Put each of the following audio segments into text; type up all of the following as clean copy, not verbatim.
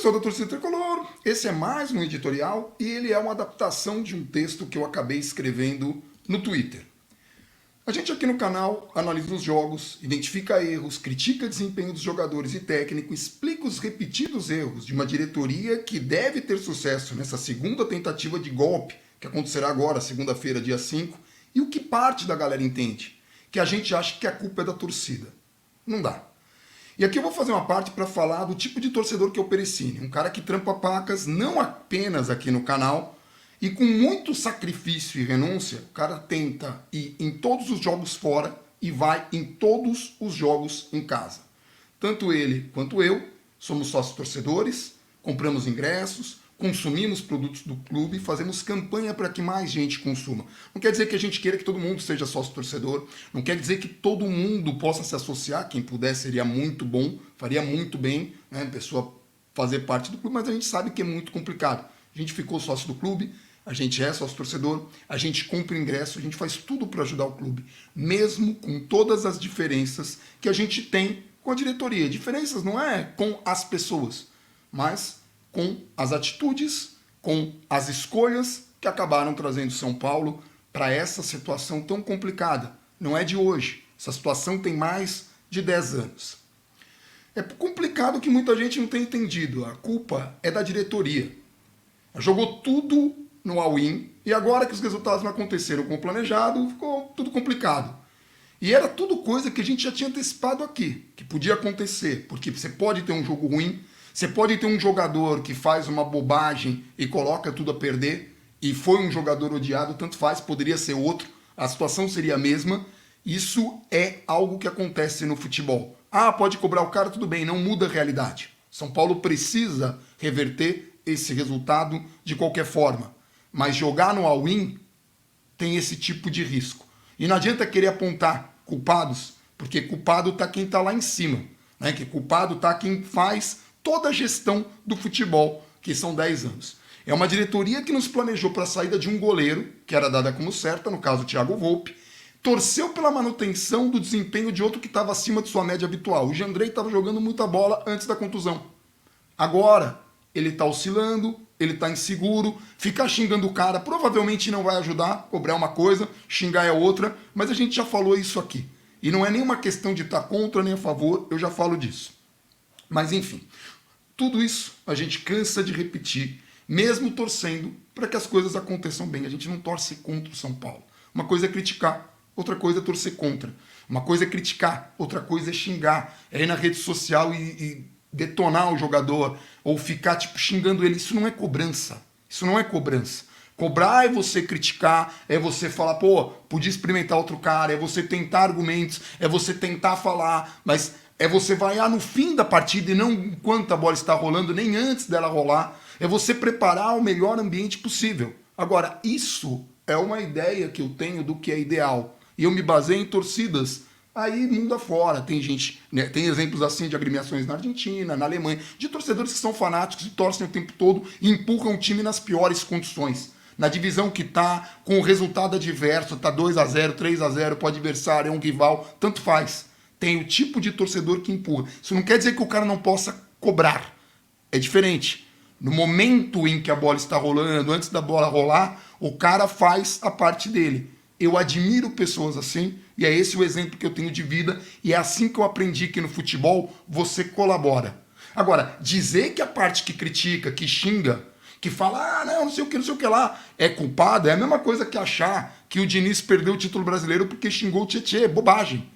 pessoal da Torcida Tricolor, esse é mais um editorial e ele é uma adaptação de um texto que eu acabei escrevendo no Twitter. A gente aqui no canal analisa os jogos, identifica erros, critica o desempenho dos jogadores e técnico, explica os repetidos erros de uma diretoria que deve ter sucesso nessa segunda tentativa de golpe, que acontecerá agora, segunda-feira, dia 5, e o que parte da galera entende, que a gente acha que a culpa é da torcida. Não dá. E aqui eu vou fazer uma parte para falar do tipo de torcedor que é o Perecini, um cara que trampa pacas não apenas aqui no canal, e com muito sacrifício e renúncia, o cara tenta ir em todos os jogos fora e vai em todos os jogos em casa. Tanto ele quanto eu somos sócios torcedores, compramos ingressos, consumimos produtos do clube, fazemos campanha para que mais gente consuma. Não quer dizer que a gente queira que todo mundo seja sócio torcedor, não quer dizer que todo mundo possa se associar, quem puder seria muito bom, faria muito bem, né, a pessoa fazer parte do clube, mas a gente sabe que é muito complicado. A gente ficou sócio do clube, a gente é sócio torcedor, a gente compra ingresso, a gente faz tudo para ajudar o clube, mesmo com todas as diferenças que a gente tem com a diretoria. Diferenças não é com as pessoas, mas com as atitudes, com as escolhas que acabaram trazendo São Paulo para essa situação tão complicada. Não é de hoje. Essa situação tem mais de 10 anos. É complicado que muita gente não tem entendido. A culpa é da diretoria. Jogou tudo no all-in e agora que os resultados não aconteceram como planejado, ficou tudo complicado. E era tudo coisa que a gente já tinha antecipado aqui, que podia acontecer, porque você pode ter um jogo ruim, você pode ter um jogador que faz uma bobagem e coloca tudo a perder, e foi um jogador odiado, tanto faz, poderia ser outro, a situação seria a mesma. Isso é algo que acontece no futebol. Ah, pode cobrar o cara, tudo bem, não muda a realidade. São Paulo precisa reverter esse resultado de qualquer forma. Mas jogar no all-in tem esse tipo de risco. E não adianta querer apontar culpados, porque culpado está quem está lá em cima, né? Que culpado está quem faz toda a gestão do futebol, que são 10 anos. É uma diretoria que nos planejou para a saída de um goleiro, que era dada como certa, no caso o Thiago Volpi, torceu pela manutenção do desempenho de outro que estava acima de sua média habitual. O Jandrei estava jogando muita bola antes da contusão. Agora, ele está oscilando, ele está inseguro, ficar xingando o cara provavelmente não vai ajudar, cobrar uma coisa, xingar é outra, mas a gente já falou isso aqui. E não é nenhuma questão de estar contra nem a favor, eu já falo disso. Mas enfim, tudo isso a gente cansa de repetir, mesmo torcendo para que as coisas aconteçam bem. A gente não torce contra o São Paulo. Uma coisa é criticar, outra coisa é torcer contra. Uma coisa é criticar, outra coisa é xingar. É ir na rede social e detonar o jogador, ou ficar tipo xingando ele. Isso não é cobrança. Isso não é cobrança. Cobrar é você criticar, é você falar, pô, podia experimentar outro cara, é você tentar argumentos, é você tentar falar, mas é você vaiar no fim da partida e não enquanto a bola está rolando, nem antes dela rolar. É você preparar o melhor ambiente possível. Agora, isso é uma ideia que eu tenho do que é ideal. E eu me baseio em torcidas aí mundo afora. Tem gente, né, tem exemplos assim de agremiações na Argentina, na Alemanha, de torcedores que são fanáticos e torcem o tempo todo e empurram o time nas piores condições. Na divisão que tá, com o resultado adverso, tá 2-0, 3-0 pro adversário, é um rival, tanto faz. Tem o tipo de torcedor que empurra. Isso não quer dizer que o cara não possa cobrar. É diferente. No momento em que a bola está rolando, antes da bola rolar, o cara faz a parte dele. Eu admiro pessoas assim, e é esse o exemplo que eu tenho de vida, e é assim que eu aprendi que no futebol você colabora. Agora, dizer que a parte que critica, que xinga, que fala, ah, não sei o que lá, é culpada, é a mesma coisa que achar que o Diniz perdeu o título brasileiro porque xingou o Tietê. Bobagem.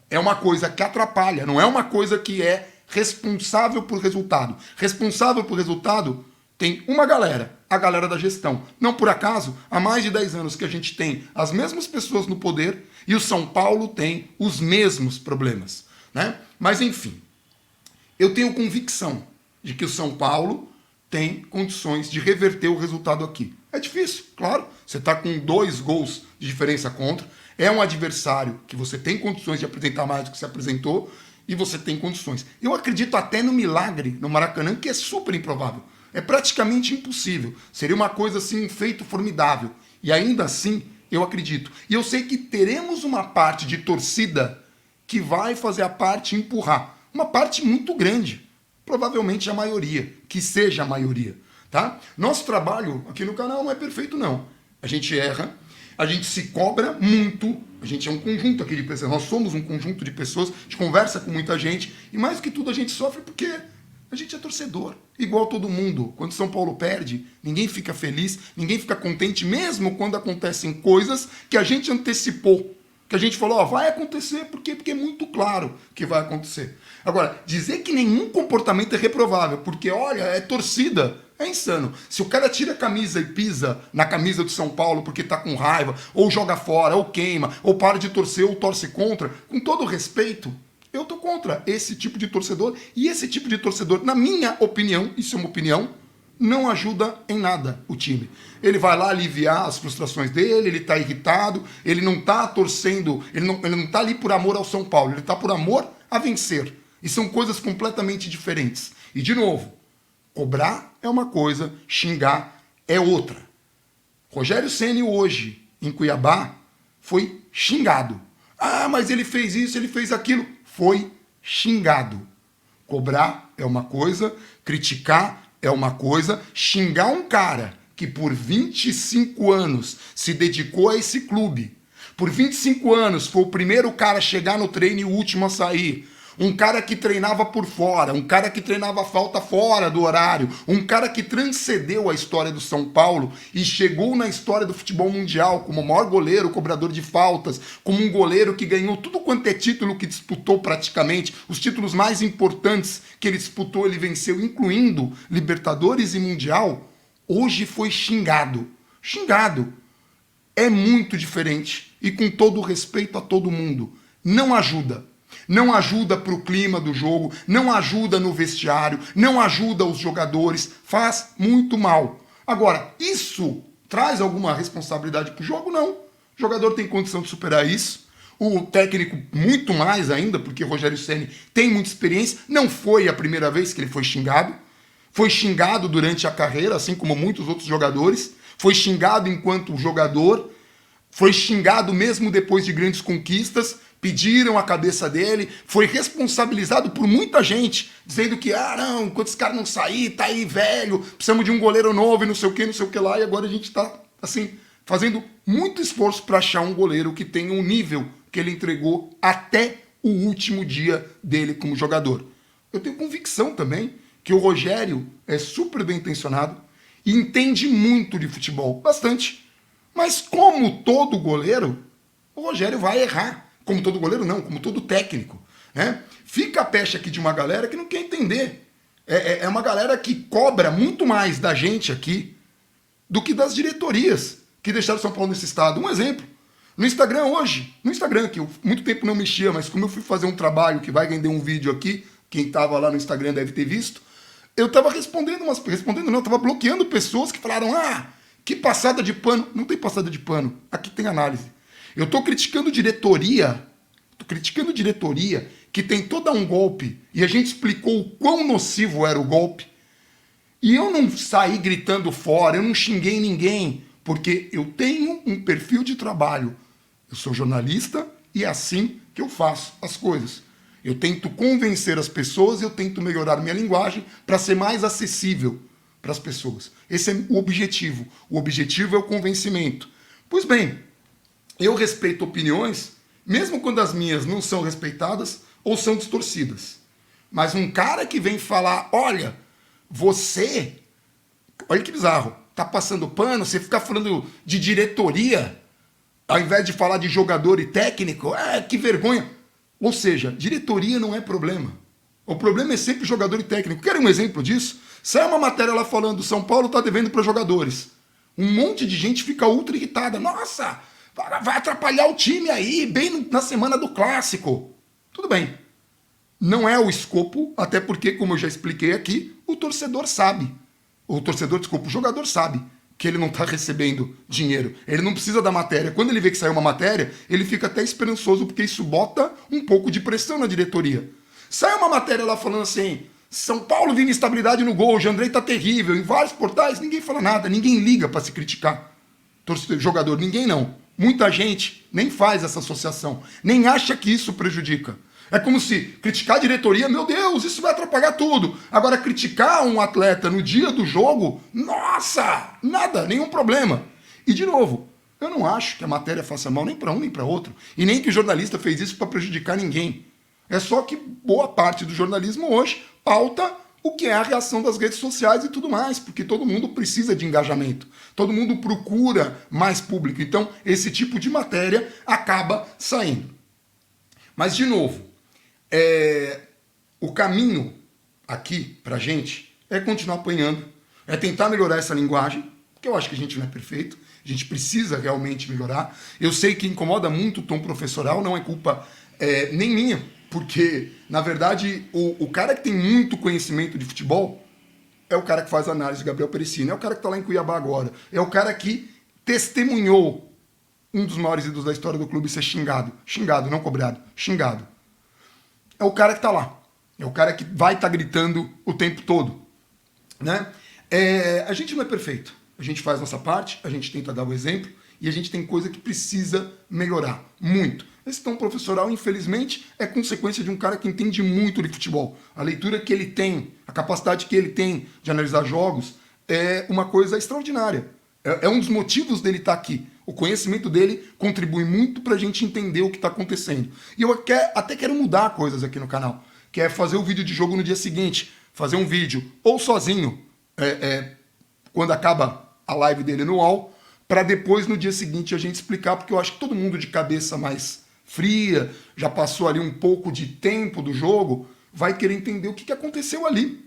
É uma coisa que atrapalha, não é uma coisa que é responsável por resultado. Responsável por resultado tem uma galera, a galera da gestão. Não por acaso, há mais de 10 anos que a gente tem as mesmas pessoas no poder e o São Paulo tem os mesmos problemas, né? Mas enfim, eu tenho convicção de que o São Paulo tem condições de reverter o resultado aqui. É difícil, claro. Você está com 2 gols de diferença contra. É um adversário que você tem condições de apresentar mais do que você apresentou e você tem condições. Eu acredito até no milagre no Maracanã, que é super improvável. É praticamente impossível. Seria uma coisa assim, um feito formidável. E ainda assim, eu acredito. E eu sei que teremos uma parte de torcida que vai fazer a parte empurrar. Uma parte muito grande. provavelmente a maioria, que seja a maioria, tá? Nosso trabalho aqui no canal não é perfeito, não. A gente erra, a gente se cobra muito, a gente é um conjunto aqui de pessoas, nós somos um conjunto de pessoas, a gente conversa com muita gente, e mais do que tudo a gente sofre porque a gente é torcedor, igual todo mundo. Quando São Paulo perde, ninguém fica feliz, ninguém fica contente, mesmo quando acontecem coisas que a gente antecipou, que a gente falou, ó, vai acontecer, por quê? Porque é muito claro que vai acontecer. Agora, dizer que nenhum comportamento é reprovável, porque, olha, é torcida, é insano. Se o cara tira a camisa e pisa na camisa do São Paulo porque tá com raiva, ou joga fora, ou queima, ou para de torcer, ou torce contra, com todo respeito, eu tô contra esse tipo de torcedor, e esse tipo de torcedor, na minha opinião, isso é uma opinião, não ajuda em nada o time. Ele vai lá aliviar as frustrações dele, ele tá irritado, ele não tá torcendo, ele não tá ali por amor ao São Paulo, ele tá por amor a vencer. E são coisas completamente diferentes. E, de novo, cobrar é uma coisa, xingar é outra. Rogério Ceni hoje, em Cuiabá, foi xingado. Ah, mas ele fez isso, ele fez aquilo. Foi xingado. Cobrar é uma coisa, criticar é uma coisa, xingar um cara que por 25 anos se dedicou a esse clube, por 25 anos foi o primeiro cara a chegar no treino e o último a sair, um cara que treinava por fora, um cara que treinava falta fora do horário, um cara que transcendeu a história do São Paulo e chegou na história do futebol mundial como o maior goleiro, cobrador de faltas, como um goleiro que ganhou tudo quanto é título que disputou praticamente, os títulos mais importantes que ele disputou, ele venceu, incluindo Libertadores e Mundial, hoje foi xingado. Xingado. É muito diferente e com todo o respeito a todo mundo. Não ajuda. Não ajuda para o clima do jogo, não ajuda no vestiário, não ajuda os jogadores, faz muito mal. Agora, isso traz alguma responsabilidade para o jogo? Não. O jogador tem condição de superar isso. O técnico muito mais ainda, porque Rogério Ceni tem muita experiência. Não foi a primeira vez que ele foi xingado. Foi xingado durante a carreira, assim como muitos outros jogadores. Foi xingado enquanto jogador. Foi xingado mesmo depois de grandes conquistas. Pediram a cabeça dele, foi responsabilizado por muita gente, dizendo que, não, enquanto esse cara não sair, tá aí velho, precisamos de um goleiro novo e não sei o que lá, e agora a gente tá, assim, fazendo muito esforço para achar um goleiro que tenha um nível que ele entregou até o último dia dele como jogador. Eu tenho convicção também que o Rogério é super bem intencionado e entende muito de futebol, bastante. Mas como todo goleiro, o Rogério vai errar. Como todo goleiro, não, como todo técnico. Né? Fica a pecha aqui de uma galera que não quer entender. É uma galera que cobra muito mais da gente aqui do que das diretorias que deixaram São Paulo nesse estado. Um exemplo. No Instagram hoje, que eu muito tempo não mexia, mas como eu fui fazer um trabalho que vai render um vídeo aqui, quem estava lá no Instagram deve ter visto, eu estava estava bloqueando pessoas que falaram, que passada de pano. Não tem passada de pano, aqui tem análise. Eu estou criticando diretoria que tem todo um golpe, e a gente explicou o quão nocivo era o golpe, e eu não saí gritando fora, eu não xinguei ninguém, porque eu tenho um perfil de trabalho. Eu sou jornalista e é assim que eu faço as coisas. Eu tento convencer as pessoas, eu tento melhorar minha linguagem para ser mais acessível para as pessoas. Esse é o objetivo. O objetivo é o convencimento. Pois bem, eu respeito opiniões, mesmo quando as minhas não são respeitadas ou são distorcidas. Mas um cara que vem falar, olha que bizarro, tá passando pano, você fica falando de diretoria, ao invés de falar de jogador e técnico, que vergonha. Ou seja, diretoria não é problema. O problema é sempre jogador e técnico. Quer um exemplo disso? Sai uma matéria lá falando, São Paulo tá devendo para jogadores. Um monte de gente fica ultra irritada. Nossa, vai atrapalhar o time aí, bem na semana do clássico. Tudo bem. Não é o escopo, até porque, como eu já expliquei aqui, o torcedor sabe. O jogador sabe que ele não está recebendo dinheiro. Ele não precisa da matéria. Quando ele vê que saiu uma matéria, ele fica até esperançoso, porque isso bota um pouco de pressão na diretoria. Sai uma matéria lá falando assim, São Paulo vive instabilidade no gol, o Jandrei tá terrível. Em vários portais, ninguém fala nada, ninguém liga para se criticar. Jogador, ninguém não. Muita gente nem faz essa associação, nem acha que isso prejudica. É como se criticar a diretoria, meu Deus, isso vai atrapalhar tudo. Agora, criticar um atleta no dia do jogo, nossa, nada, nenhum problema. E, de novo, eu não acho que a matéria faça mal nem para um nem para outro. E nem que o jornalista fez isso para prejudicar ninguém. É só que boa parte do jornalismo hoje pauta o que é a reação das redes sociais e tudo mais, porque todo mundo precisa de engajamento, todo mundo procura mais público, então esse tipo de matéria acaba saindo. Mas, de novo, o caminho aqui pra gente é continuar apanhando, é tentar melhorar essa linguagem, porque eu acho que a gente não é perfeito, a gente precisa realmente melhorar. Eu sei que incomoda muito o tom professoral, não é culpa nem minha, porque, na verdade, o cara que tem muito conhecimento de futebol é o cara que faz análise, Gabriel Perecino, é o cara que está lá em Cuiabá agora, é o cara que testemunhou um dos maiores ídolos da história do clube ser xingado. Xingado, não cobrado, xingado. É o cara que está lá, é o cara que vai estar gritando o tempo todo. Né? A gente não é perfeito, a gente faz nossa parte, a gente tenta dar o exemplo, e a gente tem coisa que precisa melhorar, muito. Esse tom professoral, infelizmente, é consequência de um cara que entende muito de futebol. A leitura que ele tem, a capacidade que ele tem de analisar jogos, é uma coisa extraordinária. É um dos motivos dele estar aqui. O conhecimento dele contribui muito para a gente entender o que está acontecendo. E eu até quero mudar coisas aqui no canal, que é fazer o vídeo de jogo no dia seguinte, fazer um vídeo ou sozinho, quando acaba a live dele no UOL, para depois, no dia seguinte, a gente explicar, porque eu acho que todo mundo de cabeça mais fria, já passou ali um pouco de tempo do jogo, vai querer entender o que aconteceu ali,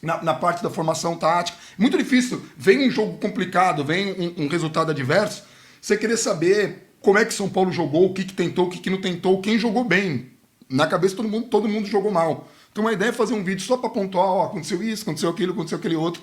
na parte da formação tática. Muito difícil, vem um jogo complicado, vem um resultado adverso, você querer saber como é que São Paulo jogou, o que tentou, o que não tentou, quem jogou bem. Na cabeça todo mundo jogou mal. Então a ideia é fazer um vídeo só para pontuar, ó, aconteceu isso, aconteceu aquele outro,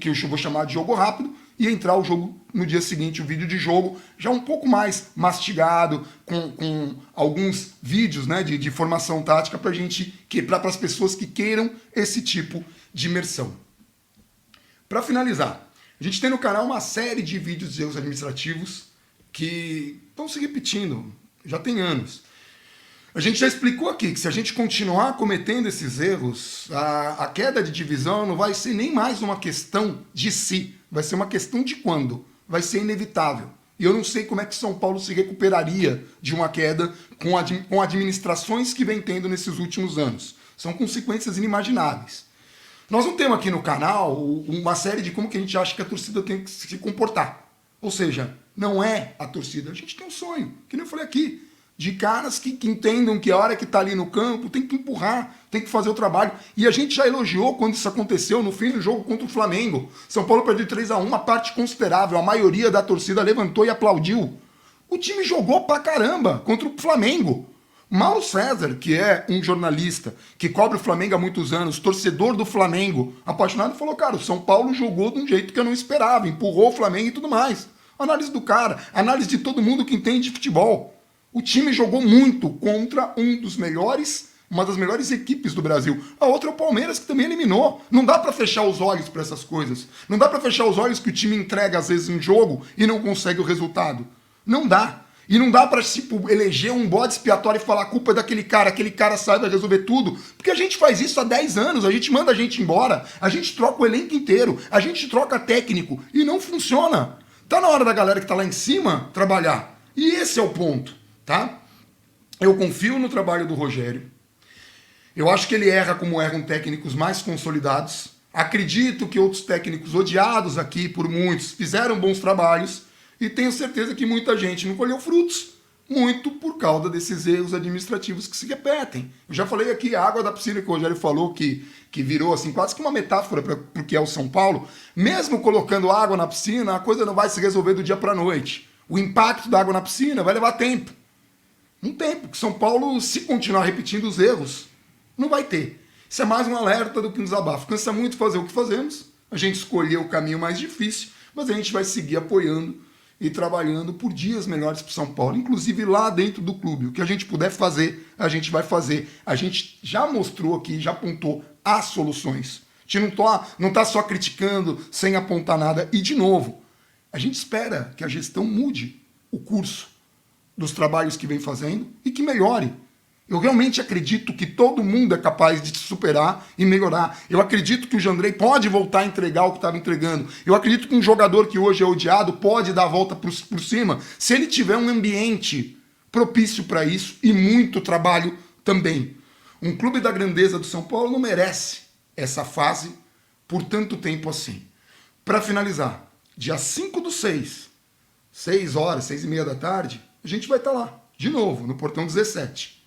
que eu vou chamar de jogo rápido, e entrar o jogo no dia seguinte, o vídeo de jogo, já um pouco mais mastigado, com alguns vídeos, né, de formação tática para as pessoas que queiram esse tipo de imersão. Para finalizar, a gente tem no canal uma série de vídeos de erros administrativos que estão se repetindo, já tem anos. A gente já explicou aqui que se a gente continuar cometendo esses erros, a queda de divisão não vai ser nem mais uma questão de si, vai ser uma questão de quando. Vai ser inevitável. E eu não sei como é que São Paulo se recuperaria de uma queda com administrações que vem tendo nesses últimos anos. São consequências inimagináveis. Nós não temos aqui no canal uma série de como que a gente acha que a torcida tem que se comportar. Ou seja, não é a torcida. A gente tem um sonho, que nem eu falei aqui, de caras que entendam que a hora que está ali no campo tem que empurrar, tem que fazer o trabalho. E a gente já elogiou quando isso aconteceu no fim do jogo contra o Flamengo. São Paulo perdeu 3-1, uma parte considerável, a maioria da torcida levantou e aplaudiu. O time jogou pra caramba contra o Flamengo. Mauro César, que é um jornalista que cobre o Flamengo há muitos anos, torcedor do Flamengo, apaixonado, falou, cara, o São Paulo jogou de um jeito que eu não esperava, empurrou o Flamengo e tudo mais. Análise do cara, análise de todo mundo que entende de futebol. O time jogou muito contra uma das melhores equipes do Brasil. A outra é o Palmeiras, que também eliminou. Não dá pra fechar os olhos pra essas coisas. Não dá pra fechar os olhos que o time entrega, às vezes, um jogo e não consegue o resultado. Não dá. E não dá pra, tipo, eleger um bode expiatório e falar a culpa é daquele cara saiba resolver tudo. Porque a gente faz isso há 10 anos, a gente manda a gente embora, a gente troca o elenco inteiro, a gente troca técnico e não funciona. Tá na hora da galera que tá lá em cima trabalhar. E esse é o ponto. Tá? Eu confio no trabalho do Rogério. Eu acho que ele erra como erram técnicos mais consolidados. Acredito que outros técnicos odiados aqui por muitos fizeram bons trabalhos e tenho certeza que muita gente não colheu frutos, muito por causa desses erros administrativos que se repetem. Eu já falei aqui, a água da piscina que o Rogério falou que virou assim quase que uma metáfora para o que é o São Paulo. Mesmo colocando água na piscina, a coisa não vai se resolver do dia para a noite. O impacto da água na piscina vai levar tempo. Um tempo que São Paulo, se continuar repetindo os erros, não vai ter. Isso é mais um alerta do que um desabafo. Cansa muito fazer o que fazemos, a gente escolheu o caminho mais difícil, mas a gente vai seguir apoiando e trabalhando por dias melhores para São Paulo, inclusive lá dentro do clube. O que a gente puder fazer, a gente vai fazer. A gente já mostrou aqui, já apontou as soluções. A gente não está só criticando sem apontar nada. E, de novo, a gente espera que a gestão mude o curso dos trabalhos que vem fazendo e que melhore. Eu realmente acredito que todo mundo é capaz de se superar e melhorar. Eu acredito que o Jandrei pode voltar a entregar o que estava entregando. Eu acredito que um jogador que hoje é odiado pode dar a volta por cima se ele tiver um ambiente propício para isso e muito trabalho também. Um clube da grandeza do São Paulo não merece essa fase por tanto tempo assim. Para finalizar, dia 5/6, 6 horas, 6:30 da tarde, a gente vai estar lá, de novo, no Portão 17.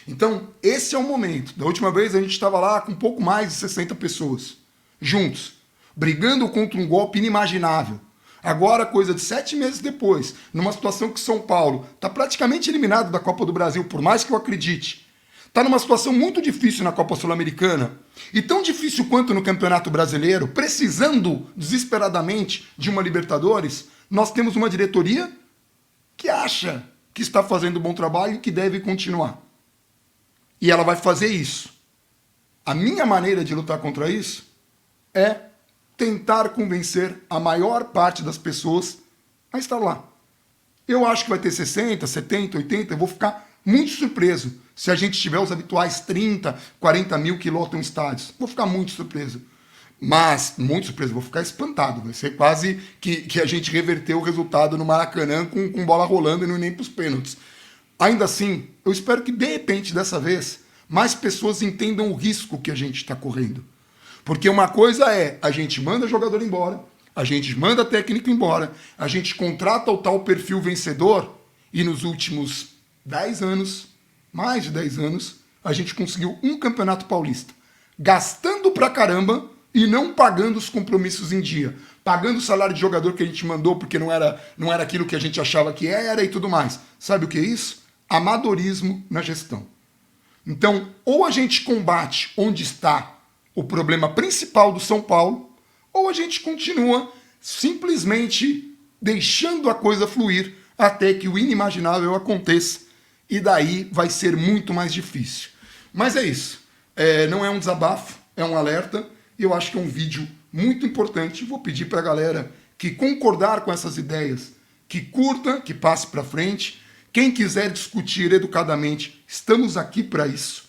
Então, esse é o momento. Da última vez a gente estava lá com um pouco mais de 60 pessoas, juntos, brigando contra um golpe inimaginável. Agora, coisa de 7 meses depois, numa situação que São Paulo está praticamente eliminado da Copa do Brasil, por mais que eu acredite, está numa situação muito difícil na Copa Sul-Americana, e tão difícil quanto no Campeonato Brasileiro, precisando desesperadamente de uma Libertadores, nós temos uma diretoria que acha que está fazendo um bom trabalho e que deve continuar. E ela vai fazer isso. A minha maneira de lutar contra isso é tentar convencer a maior parte das pessoas a estar lá. Eu acho que vai ter 60, 70, 80, eu vou ficar muito surpreso se a gente tiver os habituais 30, 40 mil que lotam estádios. Vou ficar muito surpreso. Mas, muito surpreso, vou ficar espantado. Vai ser quase que a gente reverteu o resultado no Maracanã com bola rolando e não nem para os pênaltis. Ainda assim, eu espero que, de repente, dessa vez, mais pessoas entendam o risco que a gente está correndo. Porque uma coisa é, a gente manda jogador embora, a gente manda técnico embora, a gente contrata o tal perfil vencedor, e nos últimos 10 anos, mais de 10 anos, a gente conseguiu um campeonato paulista, gastando pra caramba e não pagando os compromissos em dia, pagando o salário de jogador que a gente mandou porque não era aquilo que a gente achava que era e tudo mais. Sabe o que é isso? Amadorismo na gestão. Então, ou a gente combate onde está o problema principal do São Paulo, ou a gente continua simplesmente deixando a coisa fluir até que o inimaginável aconteça, e daí vai ser muito mais difícil. Mas é isso. Não é um desabafo, é um alerta, e eu acho que é um vídeo muito importante. Vou pedir para a galera que concordar com essas ideias, que curta, que passe para frente. Quem quiser discutir educadamente, estamos aqui para isso.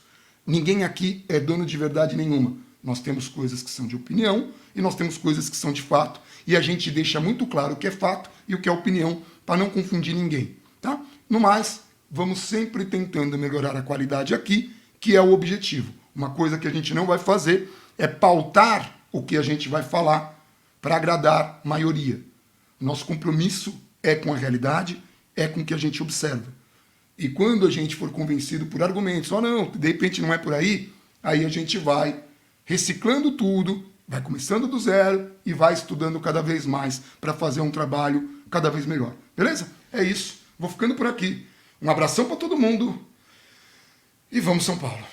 Ninguém aqui é dono de verdade nenhuma. Nós temos coisas que são de opinião e nós temos coisas que são de fato. E a gente deixa muito claro o que é fato e o que é opinião para não confundir ninguém. Tá? No mais, vamos sempre tentando melhorar a qualidade aqui, que é o objetivo. Uma coisa que a gente não vai fazer é pautar o que a gente vai falar para agradar a maioria. Nosso compromisso é com a realidade, é com o que a gente observa. E quando a gente for convencido por argumentos, não, de repente não é por aí, aí a gente vai reciclando tudo, vai começando do zero e vai estudando cada vez mais para fazer um trabalho cada vez melhor. Beleza? É isso. Vou ficando por aqui. Um abração para todo mundo e vamos São Paulo.